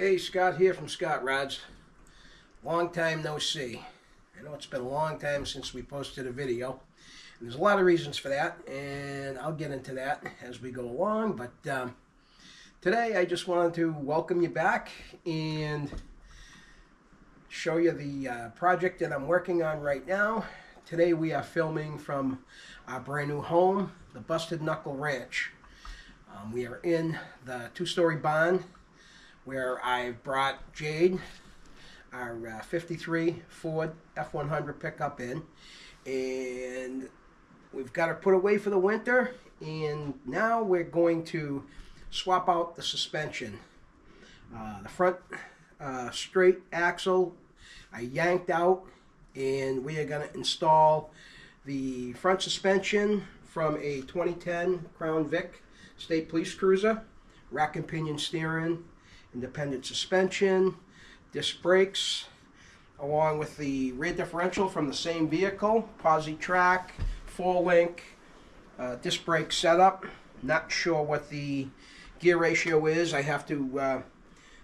Hey, Scott here from Scott Rods. Long time no see. I know it's been a long time since we posted a video. And there's a lot of reasons for that, and I'll get into that as we go along. But today I just wanted to welcome you back and show you the project that I'm working on right now. Today we are filming from our brand new home, the Busted Knuckle Ranch. We are in the two-story barn where I've brought Jade, our 53 Ford F100 pickup in, and we've got her put away for the winter, and now we're going to swap out the suspension. The front straight axle I yanked out, and we are going to install the front suspension from a 2010 Crown Vic State Police Cruiser, rack and pinion steering, independent suspension, disc brakes, along with the rear differential from the same vehicle, posi track, 4-link, disc brake setup. Not sure what the gear ratio is. I have to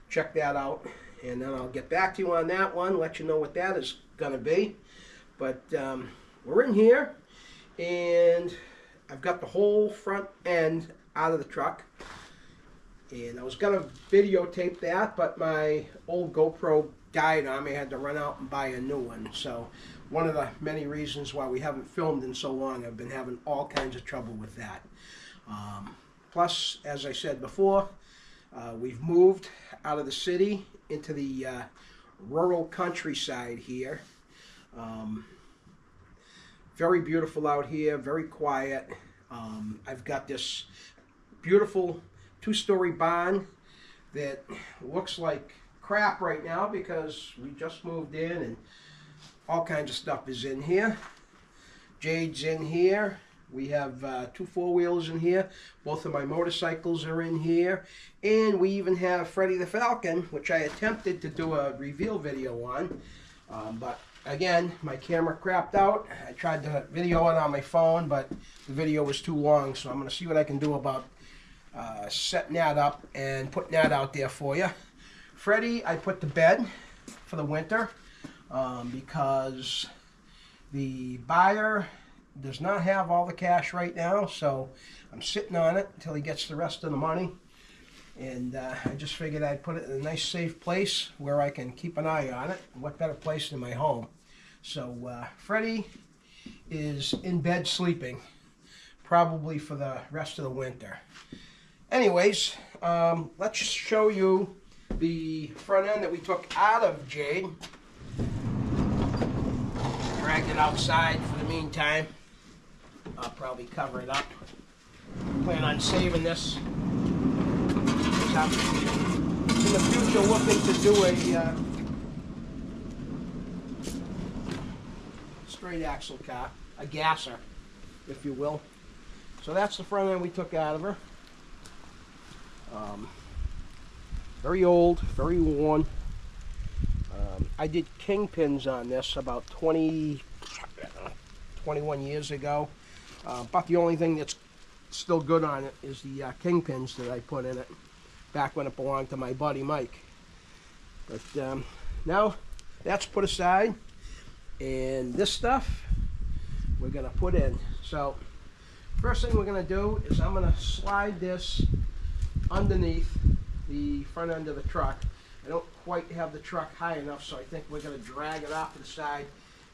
check that out, and then I'll get back to you on that one, let you know what that is going to be. But we're in here, and I've got the whole front end out of the truck. And I was going to videotape that, but my old GoPro died on me. I had to run out and buy a new one. So one of the many reasons why we haven't filmed in so long, I've been having all kinds of trouble with that. Plus, as I said before, we've moved out of the city into the rural countryside here. Very beautiful out here, very quiet. I've got this beautiful two-story barn that looks like crap right now because we just moved in and all kinds of stuff is in here. Jade's in here. We have two four-wheelers in here. Both of my motorcycles are in here. And we even have Freddie the Falcon, which I attempted to do a reveal video on. But again, my camera crapped out. I tried to video it on my phone, but the video was too long. So I'm going to see what I can do about setting that up and putting that out there for you. Freddie, I put to bed for the winter because the buyer does not have all the cash right now, so I'm sitting on it until he gets the rest of the money. And I just figured I'd put it in a nice safe place where I can keep an eye on it. What better place than my home? So Freddie is in bed sleeping, probably for the rest of the winter. Anyways, let's show you the front end that we took out of Jade. Dragged it outside for the meantime. I'll probably cover it up. Plan on saving this. I'm in the future looking to do a straight axle car, a gasser, if you will. So that's the front end we took out of her. Very old, very worn. I did kingpins on this about 21 years ago. But the only thing that's still good on it is the kingpins that I put in it back when it belonged to my buddy Mike. But now that's put aside, and this stuff we're going to put in. So first thing we're going to do is I'm going to slide this underneath the front end of the truck. I don't quite have the truck high enough, so I think we're going to drag it off to the side,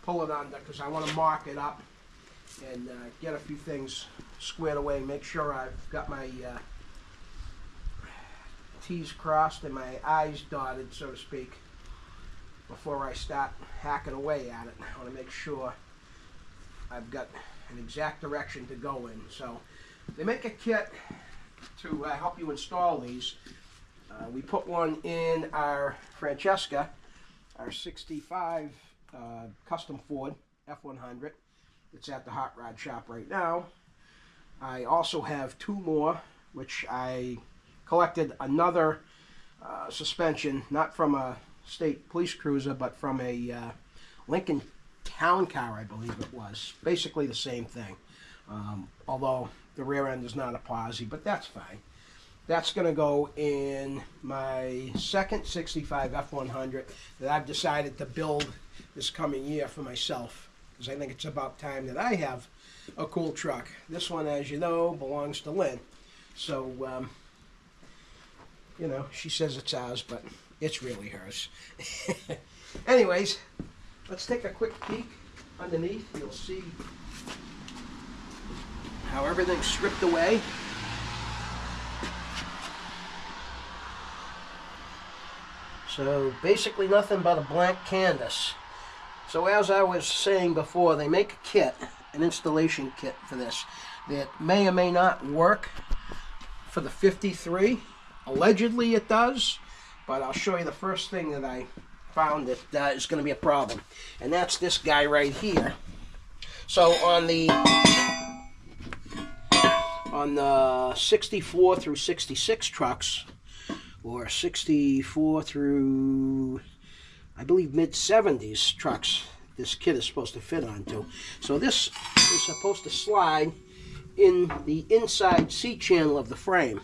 pull it under, because I want to mark it up and get a few things squared away, make sure I've got my T's crossed and my I's dotted, so to speak, before I start hacking away at it. I want to make sure I've got an exact direction to go in. So they make a kit to help you install these. We put one in our Francesca, our 65 custom Ford F100. It's at the hot rod shop right now. I also have two more, which I collected another suspension, not from a state police cruiser, but from a Lincoln Town Car, I believe it was. Basically the same thing, although the rear end is not a posi, but that's fine. that's going to go in my second 65 F100 that I've decided to build this coming year for myself, because I think it's about time that I have a cool truck. This one, as you know, belongs to Lynn. So, you know, she says it's ours, but it's really hers. Anyways, let's take a quick peek underneath. You'll see how everything's stripped away. So basically nothing but a blank canvas. So as I was saying before, they make a kit, an installation kit for this, that may or may not work for the 53. Allegedly it does, but I'll show you the first thing that I found that is going to be a problem. And that's this guy right here. So on the 64 through 66 trucks, or 64 through, I believe, mid-70s trucks, this kit is supposed to fit onto. So this is supposed to slide in the inside seat channel of the frame,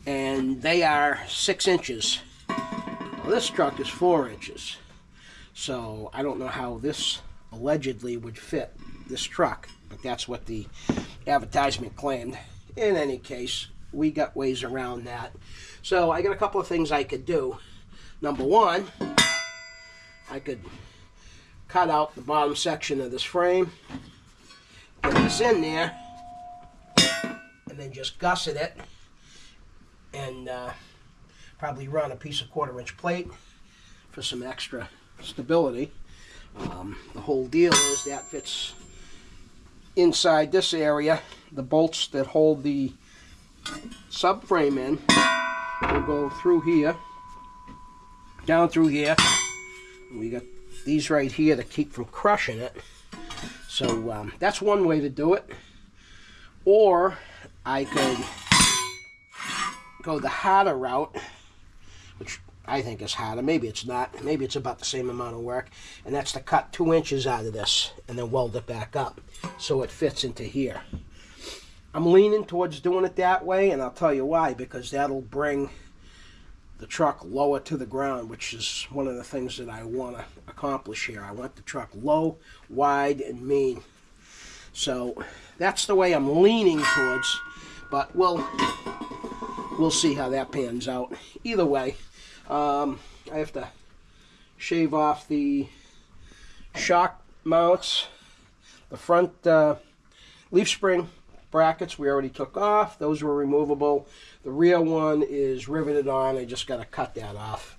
and they are 6 inches. Well, this truck is 4 inches. So I don't know how this allegedly would fit this truck, but that's what the advertisement claimed. In any case, we got ways around that. So I got a couple of things I could do. Number one, I could cut out the bottom section of this frame, get this in there, and then just gusset it, and probably run a piece of 1/4-inch plate for some extra stability. The whole deal is that fits inside this area. The bolts that hold the subframe in will go through here, down through here. We got these right here to keep from crushing it. So that's one way to do it. Or I could go the harder route, which I think is harder. Maybe it's not. Maybe it's about the same amount of work. And that's to cut 2 inches out of this and then weld it back up so it fits into here. I'm leaning towards doing it that way, and I'll tell you why. Because that'll bring the truck lower to the ground, which is one of the things that I want to accomplish here. I want the truck low, wide, and mean. So that's the way I'm leaning towards, but we'll see how that pans out. Either way, I have to shave off the shock mounts, the front leaf spring brackets we already took off. Those were removable. The rear one is riveted on. I just got to cut that off.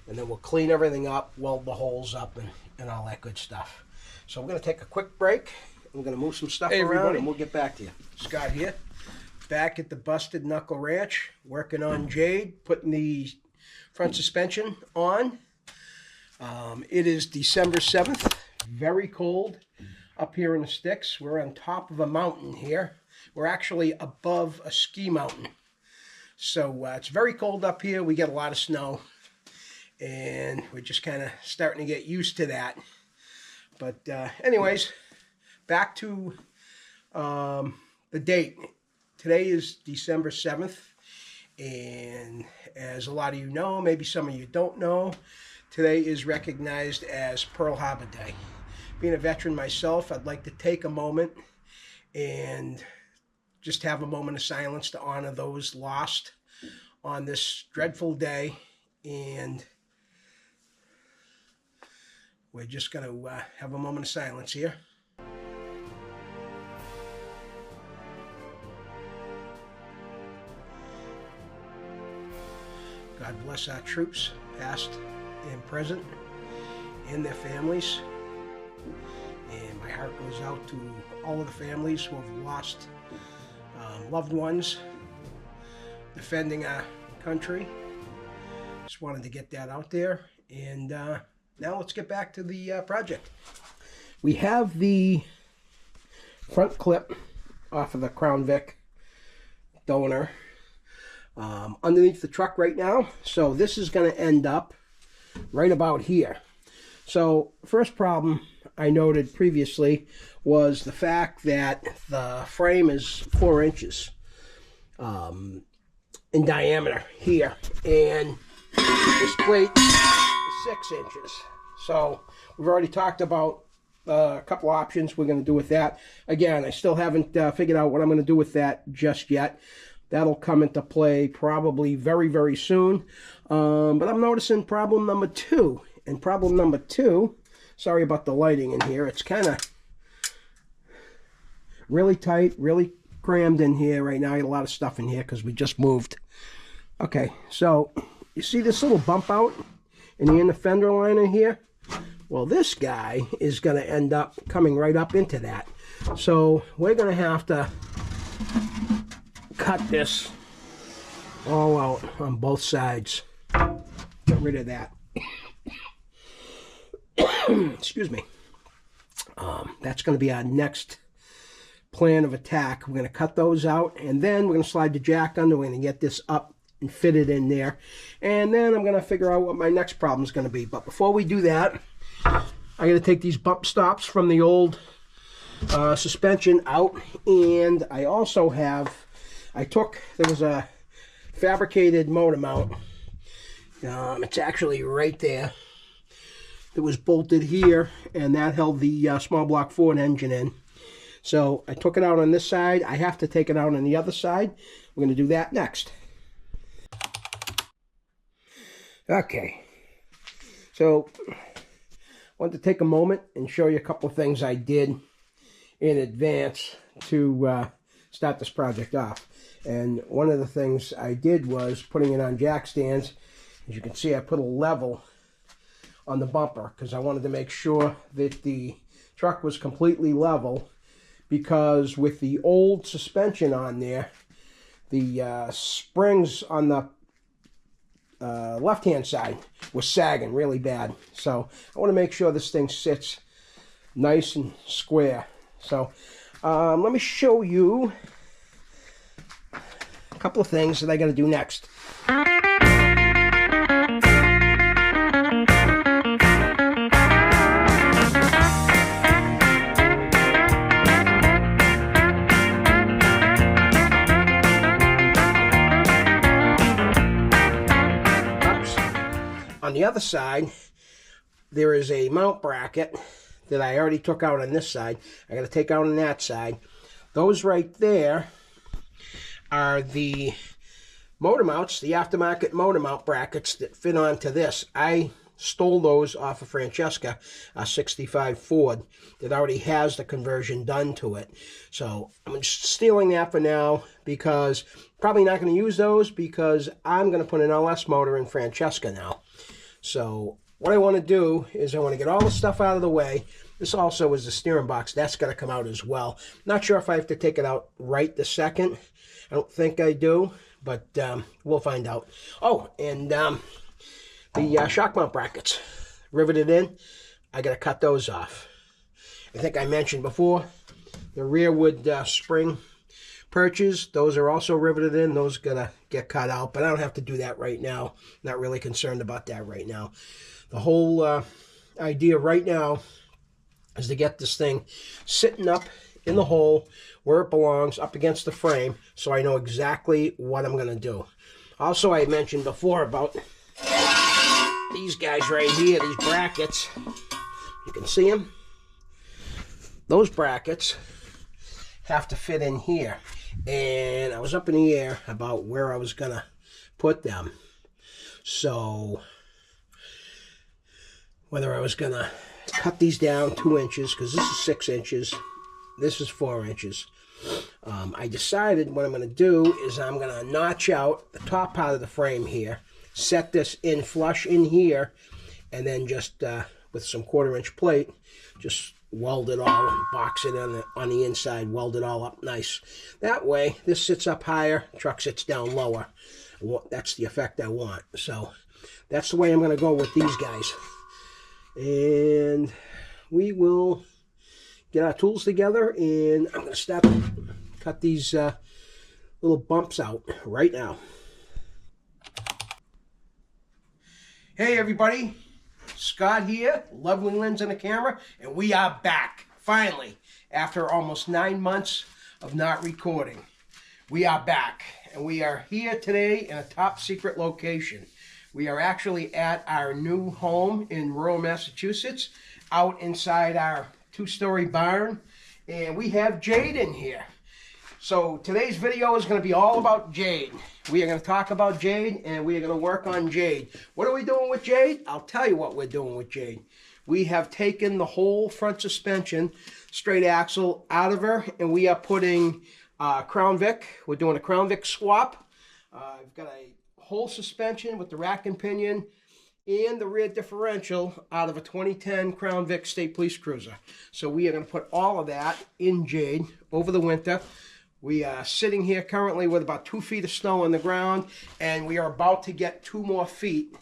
And then we'll clean everything up, weld the holes up, and all that good stuff. So we're going to take a quick break. We're going to move some stuff around, and we'll get back to you. Scott here, back at the Busted Knuckle Ranch, working on Jade, putting the front suspension on. It is December 7th, very cold up here in the sticks. We're on top of a mountain here. We're actually above a ski mountain. So it's very cold up here. We get a lot of snow, and we're just kind of starting to get used to that. But anyways, back to the date. Today is December 7th, and as a lot of you know, maybe some of you don't know, today is recognized as Pearl Harbor Day. Being a veteran myself, I'd like to take a moment and just have a moment of silence to honor those lost on this dreadful day. And we're just going to have a moment of silence here. God bless our troops, past and present, and their families. And my heart goes out to all of the families who have lost loved ones defending our country. Just wanted to get that out there. And now let's get back to the project. We have the front clip off of the Crown Vic donor underneath the truck right now. So this is going to end up right about here. So first problem I noted previously was the fact that the frame is 4 inches. in diameter here, and this plate is 6 inches. So we've already talked about a couple options we're going to do with that. Again, I still haven't figured out what I'm going to do with that just yet. That'll come into play probably very, very soon. But I'm noticing problem number 2. And problem number 2, sorry about the lighting in here. It's kind of really tight, really crammed in here right now. I got a lot of stuff in here because we just moved. Okay, so you see this little bump out in the inner fender liner here? Well, this guy is going to end up coming right up into that. So we're going to have to cut this all out on both sides. Get rid of that. Excuse me. That's going to be our next plan of attack. We're going to cut those out, and then we're going to slide the jack under. We're going to get this up and fit it in there. And then I'm going to figure out what my next problem is going to be. But before we do that, I got to take these bump stops from the old suspension out. And I also have, there was a fabricated motor mount. It's actually right there. It was bolted here, and that held the small block Ford engine in. So I took it out on this side. I have to take it out on the other side. We're going to do that next. Okay. So I wanted to take a moment and show you a couple of things I did in advance to start this project off. And one of the things I did was putting it on jack stands. As you can see, I put a level on the bumper because I wanted to make sure that the truck was completely level, because with the old suspension on there, the springs on the left-hand side were sagging really bad. So I want to make sure this thing sits nice and square. So let me show you a couple of things that I got to do next. On the other side, there is a mount bracket that I already took out on this side. I got to take out on that side. Those right there are the motor mounts, the aftermarket motor mount brackets that fit onto this. I stole those off of Francesca, a 65 Ford that already has the conversion done to it. So I'm just stealing that for now, because probably not going to use those, because I'm going to put an LS motor in Francesca now. So what I want to do is I want to get all the stuff out of the way. This also is the steering box. That's going to come out as well. Not sure if I have to take it out right this second. I don't think I do, but we'll find out. Oh, and the shock mount brackets riveted in, I got to cut those off. I think I mentioned before, the rearward spring perches, those are also riveted in. Those got to get cut out, but I don't have to do that right now. Not really concerned about that right now. The whole idea right now is to get this thing sitting up in the hole where it belongs, up against the frame, so I know exactly what I'm going to do. Also, I mentioned before about these guys right here, these brackets. You can see them. Those brackets have to fit in here. And I was up in the air about where I was going to put them. So whether I was going to cut these down 2 inches, because this is 6 inches, this is 4 inches. I decided what I'm going to do is I'm going to notch out the top part of the frame here, set this in flush in here, and then just with some 1/4-inch plate, just weld it all and box it on the inside, weld it all up nice. That way, this sits up higher, truck sits down lower. That's the effect I want. So that's the way I'm going to go with these guys. And we will get our tools together, and I'm going to start to cut these little bumps out right now. Hey everybody, Scott here, Lovely Lens and a Camera, and we are back, finally, after almost 9 months of not recording. We are back, and we are here today in a top secret location. We are actually at our new home in rural Massachusetts, out inside our two-story barn, and we have Jade in here. So today's video is going to be all about Jade. We are going to talk about Jade, and we are going to work on Jade. What are we doing with Jade? I'll tell you what we're doing with Jade. We have taken the whole front suspension, straight axle, out of her, and we are putting Crown Vic. We're doing a Crown Vic swap. I've got a whole suspension with the rack and pinion and the rear differential out of a 2010 Crown Vic State Police Cruiser. So we are going to put all of that in Jade over the winter. We are sitting here currently with about 2 feet of snow on the ground, and we are about to get 2 more feet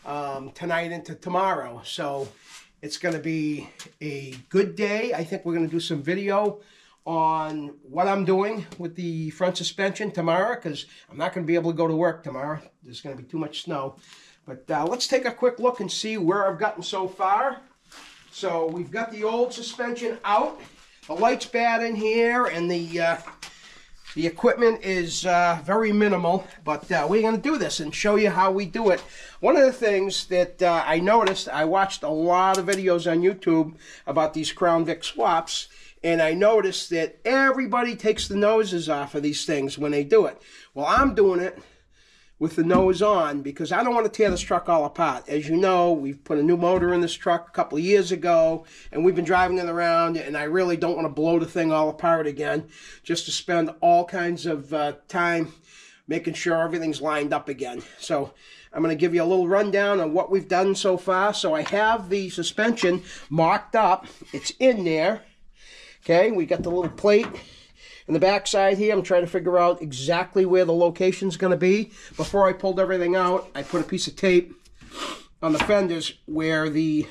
tonight into tomorrow. So it's going to be a good day. I think we're going to do some video on what I'm doing with the front suspension tomorrow, because I'm not going to be able to go to work tomorrow. There's going to be too much snow. But let's take a quick look and see where I've gotten so far. So we've got the old suspension out. The light's bad in here, and the equipment is very minimal, but we're going to do this and show you how we do it. One of the things that I noticed, I watched a lot of videos on YouTube about these Crown Vic swaps, and I noticed that everybody takes the noses off of these things when they do it. Well, I'm doing it with the nose on because I don't want to tear this truck all apart. As you know, we've put a new motor in this truck a couple of years ago, and we've been driving it around, and I really don't want to blow the thing all apart again, just to spend all kinds of time making sure everything's lined up again. So I'm going to give you a little rundown on what we've done so far. So I have the suspension mocked up. It's in there. Okay, we got the little plate in the back side here. I'm trying to figure out exactly where the location's going to be. Before I pulled everything out, I put a piece of tape on the fenders where the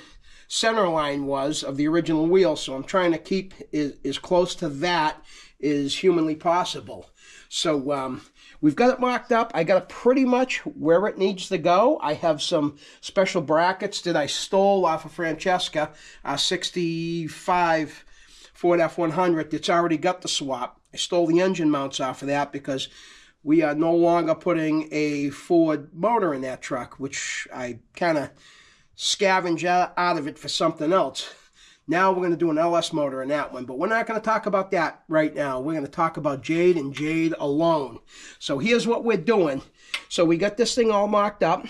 center line was of the original wheel. So I'm trying to keep as close to that as humanly possible. So we've got it marked up. I got it pretty much where it needs to go. I have some special brackets that I stole off of Francesca, 65 Ford F100 that's already got the swap. I stole the engine mounts off of that because we are no longer putting a Ford motor in that truck, which I kind of scavenged out of it for something else. Now we're going to do an LS motor in that one, but we're not going to talk about that right now. We're going to talk about Jade and Jade alone. So here's what we're doing. So we got this thing all marked up.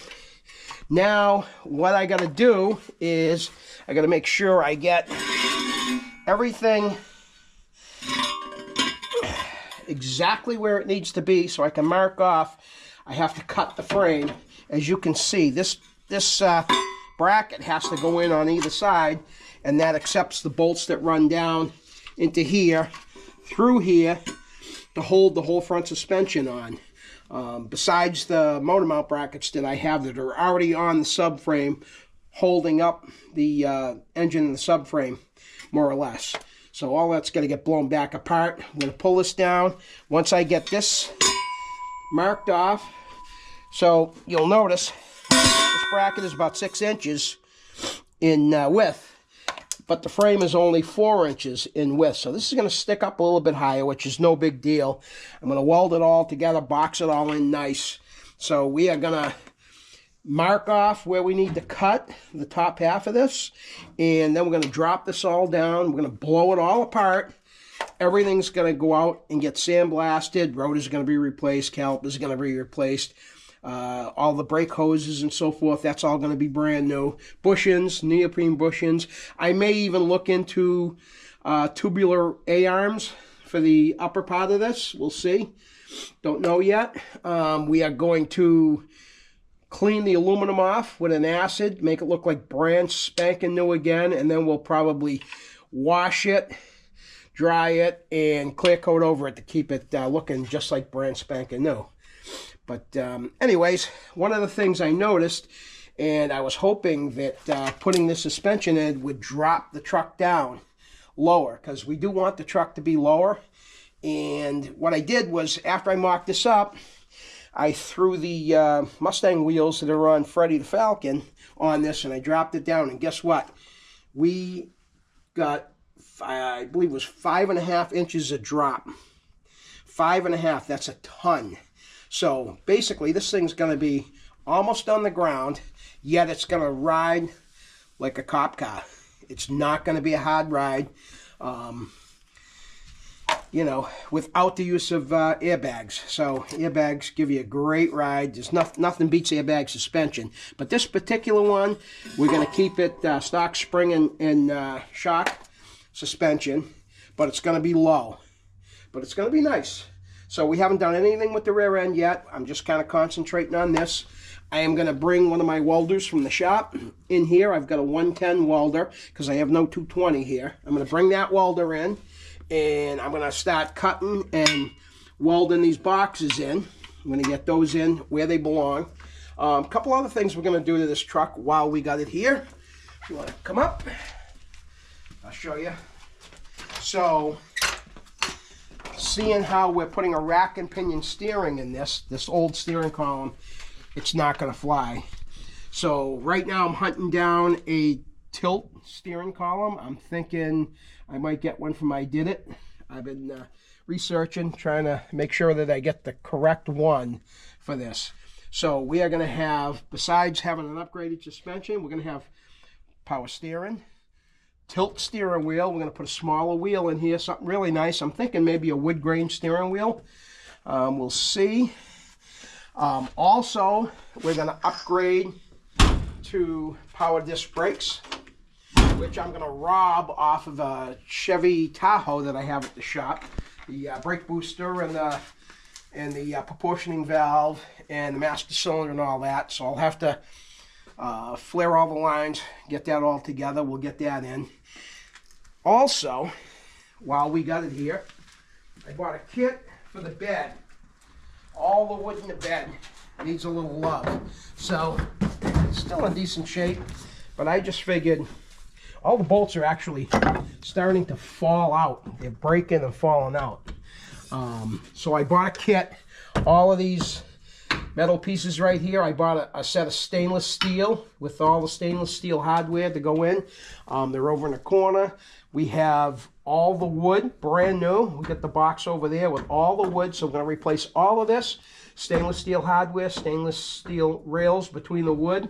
Now what I got to do is I got to make sure I get everything exactly where it needs to be so I can mark off. I have to cut the frame. As you can see, this bracket has to go in on either side, and that accepts the bolts that run down into here, through here, to hold the whole front suspension on. Besides the motor mount brackets that I have that are already on the subframe, holding up the engine and the subframe, more or less. So all that's going to get blown back apart. I'm going to pull this down. Once I get this marked off, so you'll notice this bracket is about 6 inches in width, but the frame is only 4 inches in width. So this is going to stick up a little bit higher, which is no big deal. I'm going to weld it all together, box it all in nice. So we are going to mark off where we need to cut the top half of this, and then we're going to drop this all down. We're going to blow it all apart. Everything's going to go out and get sandblasted. Rotors are going to be replaced. Calipers are going to be replaced. All the brake hoses and so forth, that's all going to be brand new. Bushings, neoprene bushings. I may even look into tubular A-arms for the upper part of this. We'll see. Don't know yet. We are going to clean the aluminum off with an acid, make it look like brand spanking new again, and then we'll probably wash it, dry it, and clear coat over it to keep it looking just like brand spanking new. But anyways, one of the things I noticed, and I was hoping that putting the suspension in would drop the truck down lower, because we do want the truck to be lower. And what I did was, after I mocked this up, I threw the Mustang wheels that are on Freddie the Falcon on this, and I dropped it down, and guess what? We got, I believe it was 5.5 inches of drop. 5.5, that's a ton. So basically this thing's going to be almost on the ground, yet it's going to ride like a cop car. It's not going to be a hard ride, you know, without the use of airbags. So airbags give you a great ride. There's nothing beats airbag suspension. But this particular one, we're going to keep it stock spring and shock suspension, but it's going to be low. But it's going to be nice. So we haven't done anything with the rear end yet. I'm just kind of concentrating on this. I am going to bring one of my welders from the shop in here. I've got a 110 welder because I have no 220 here. I'm going to bring that welder in, and I'm going to start cutting and welding these boxes in. I'm going to get those in where they belong. A couple other things we're going to do to this truck while we got it here. If you want to come up, I'll show you. So, seeing how we're putting a rack and pinion steering in this old steering column, it's not going to fly. So right now I'm hunting down a tilt steering column. I'm thinking I might get one from I Did It. I've been researching, trying to make sure that I get the correct one for this. So we are going to have, besides having an upgraded suspension, we're going to have power steering, tilt steering wheel. We're going to put a smaller wheel in here, something really nice. I'm thinking maybe a wood grain steering wheel. We'll see. Also, we're going to upgrade to power disc brakes, which I'm going to rob off of a Chevy Tahoe that I have at the shop. The brake booster and the proportioning valve and the master cylinder and all that. So I'll have to flare all the lines, get that all together. We'll get that in. Also, while we got it here, I bought a kit for the bed. All the wood in the bed needs a little love. So it's still in decent shape, but I just figured all the bolts are actually starting to fall out. They're breaking and falling out. So I bought a kit. All of these metal pieces right here, I bought a set of stainless steel with all the stainless steel hardware to go in. They're over in the corner. We have all the wood, brand new. We got the box over there with all the wood, so we're going to replace all of this. Stainless steel hardware, stainless steel rails between the wood.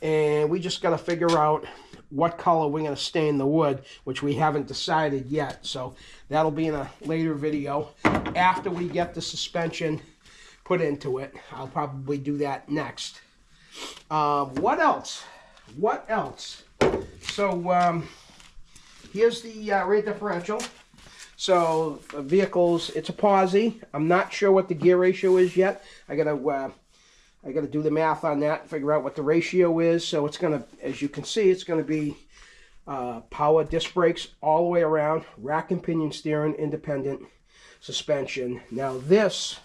And we just got to figure out what color we're going to stain the wood, which we haven't decided yet. So that'll be in a later video. After we get the suspension put into it, I'll probably do that next. What else? What else? So here's the rear differential. So the vehicles, it's a posi. I'm not sure what the gear ratio is yet. I gotta do the math on that and figure out what the ratio is. So it's gonna, as you can see, it's gonna be power disc brakes all the way around, rack and pinion steering, independent suspension. Now this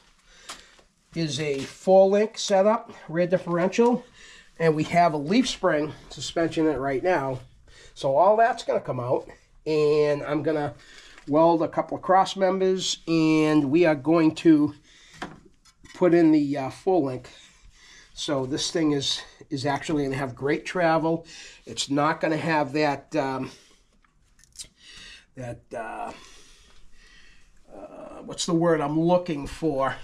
is a 4-link setup, rear differential, and we have a leaf spring suspension in it right now. So all that's going to come out, and I'm going to weld a couple of cross members, and we are going to put in the 4-link. So this thing is actually going to have great travel. It's not going to have that what's the word I'm looking for,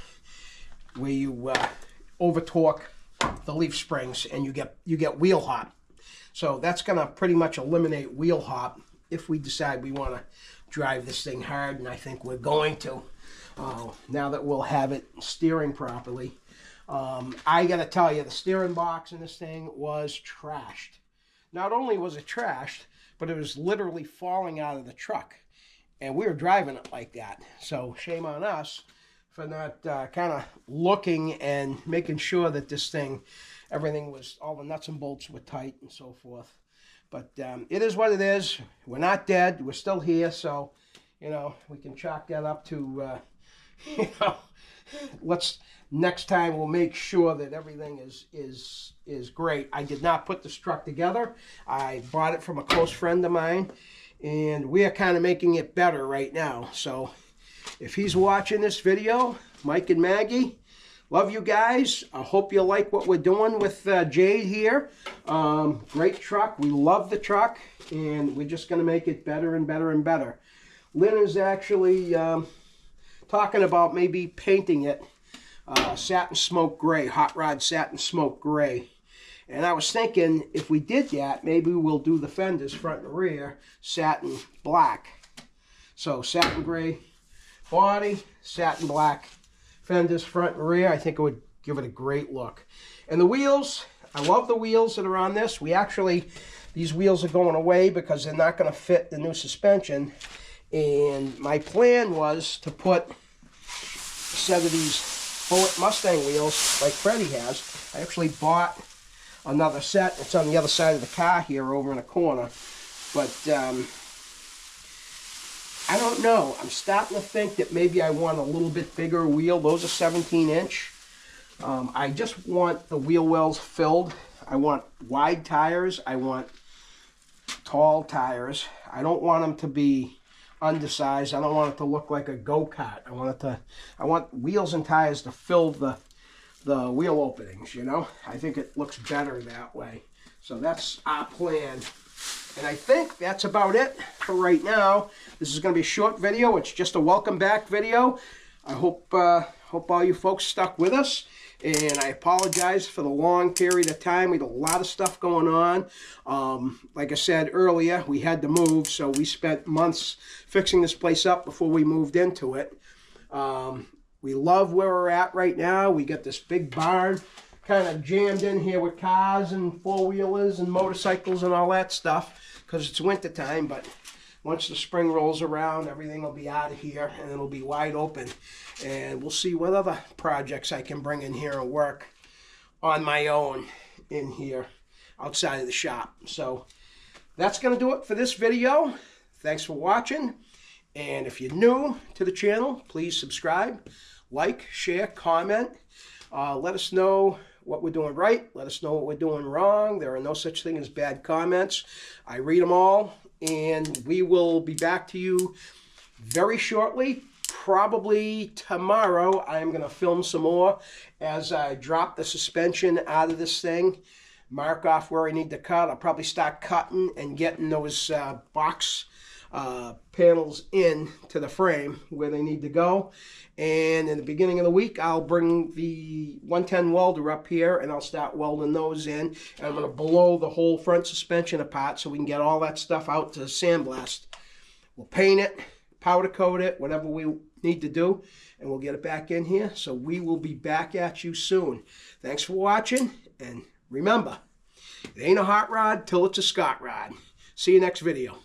where you over torque the leaf springs and you get wheel hop. So that's going to pretty much eliminate wheel hop if we decide we want to drive this thing hard, and I think we're going to, now that we'll have it steering properly. I got to tell you, the steering box in this thing was trashed. Not only was it trashed, but it was literally falling out of the truck, and we were driving it like that. So shame on us for not kind of looking and making sure that this thing, everything was, all the nuts and bolts were tight and so forth. But it is what it is. We're not dead. We're still here. So, you know, we can chalk that up to, you know, next time we'll make sure that everything is great. I did not put this truck together. I bought it from a close friend of mine, and we are kind of making it better right now. So if he's watching this video, Mike and Maggie, love you guys. I hope you like what we're doing with Jade here. Great truck. We love the truck, and we're just going to make it better and better and better. Lynn is actually talking about maybe painting it satin smoke gray, hot rod satin smoke gray. And I was thinking if we did that, maybe we'll do the fenders front and rear satin black. So satin gray body, satin black fenders front and rear. I think it would give it a great look. And the wheels, I love the wheels that are on this. These wheels are going away because they're not going to fit the new suspension. And my plan was to put a set of these Bullet Mustang wheels like Freddie has. I actually bought another set. It's on the other side of the car here over in the corner. But I don't know. I'm starting to think that maybe I want a little bit bigger wheel. Those are 17-inch. I just want the wheel wells filled. I want wide tires. I want tall tires. I don't want them to be undersized. I don't want it to look like a go-kart. I want wheels and tires to fill the wheel openings, you know. I think it looks better that way. So that's our plan. And I think that's about it for right now. This is going to be a short video. It's just a welcome back video. I hope all you folks stuck with us. And I apologize for the long period of time. We had a lot of stuff going on. Like I said earlier, we had to move, so we spent months fixing this place up before we moved into it. We love where we're at right now. We got this big barn kind of jammed in here with cars and four-wheelers and motorcycles and all that stuff because it's winter time. But once the spring rolls around, everything will be out of here and it'll be wide open. And we'll see what other projects I can bring in here and work on my own in here outside of the shop. So that's going to do it for this video. Thanks for watching. And if you're new to the channel, please subscribe, like, share, comment. Let us know what we're doing right. Let us know what we're doing wrong. There are no such thing as bad comments. I read them all. And we will be back to you very shortly. Probably tomorrow, I'm going to film some more as I drop the suspension out of this thing. Mark off where I need to cut. I'll probably start cutting and getting those box panels in to the frame where they need to go. And in the beginning of the week, I'll bring the 110 welder up here and I'll start welding those in. And I'm going to blow the whole front suspension apart so we can get all that stuff out to sandblast. We'll paint it, powder coat it, whatever we need to do, and we'll get it back in here. So we will be back at you soon. Thanks for watching, and remember, it ain't a hot rod till it's a Scott rod. See you next video.